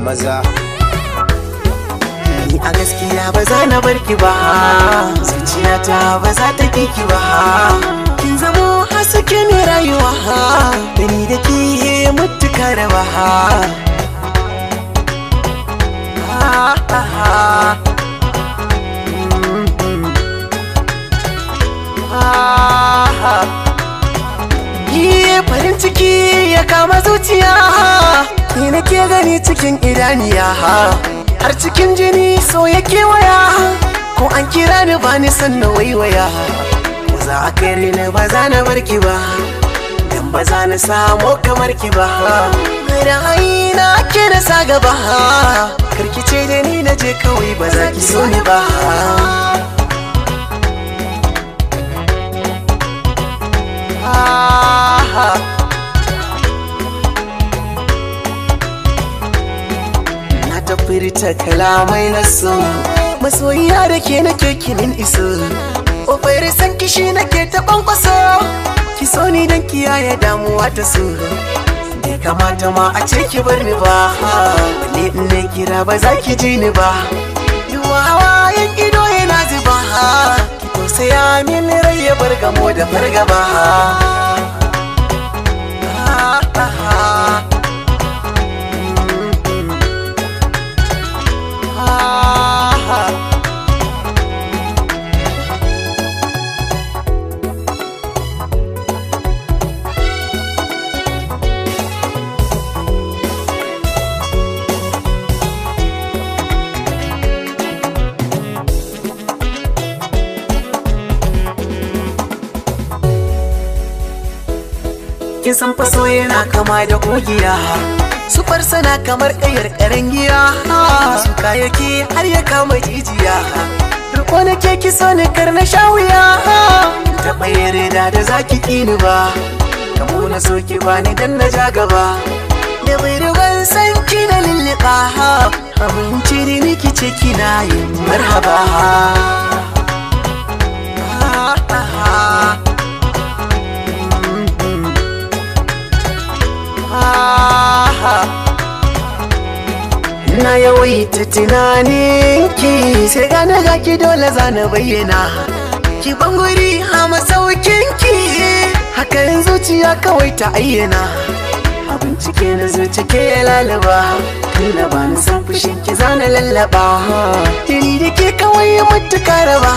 maza. Ni a gaskiya ba za na barki ba, zuciyata ba za ta kiki ba. Kin zamo haske mai rayuwa, da ni da ke mutuka raba. Farin ciki ya kama zuciya, ni nake gani cikin idaniya, har cikin jini so ya kewaya. Ko an kira ni ba ni san na waiwaya, ko za a kai ni ba za na barki ba, dan ba za na samu kamar ki ba. Ra'ayina ke na sa gaba, karkice da ni na je kawai ba za ki so ni ba. Na tafi ta kalamai na so, masoyiya da ke nake kinin iso. Ƙofar san kishi nake ta kwankwaso, ki so ni don kiyaye damuwa ta so. Bai kamata ma a ce ki bar ni ba, balle in na kira ba za ki ji ni ba. Yawa hawayen ido yana zuba, ki tausaya min rai ya bar gamo da fargaba. Kin san faso yana kama da kogiya, sufar sana kamar ƙayar ƙarangiya, su kayaki har ya kama jijiya. Riko na ke ki so ni kar na sha wuya, ta bayyana da zaki kini ba, kamo na so ki bani dan na ja gaba. Da bai ruwan san ki na lulluɓa, aminci da ni ki ce kina yin marhaba. Na yawaita tunaninki, sai gane ga ki dole za na bayyana. Ki banguri a masaukinki, hakan zuciya kawai ta ayyana. A bincike na zuci ke ya lalaba, tunda ba na san fushin ki za na lallaba. Dani da ke kawai mutuka raba,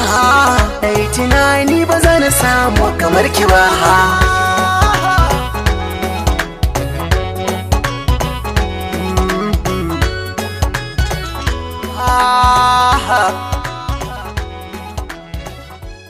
na yi tunani ba za na samu kamar ki ba.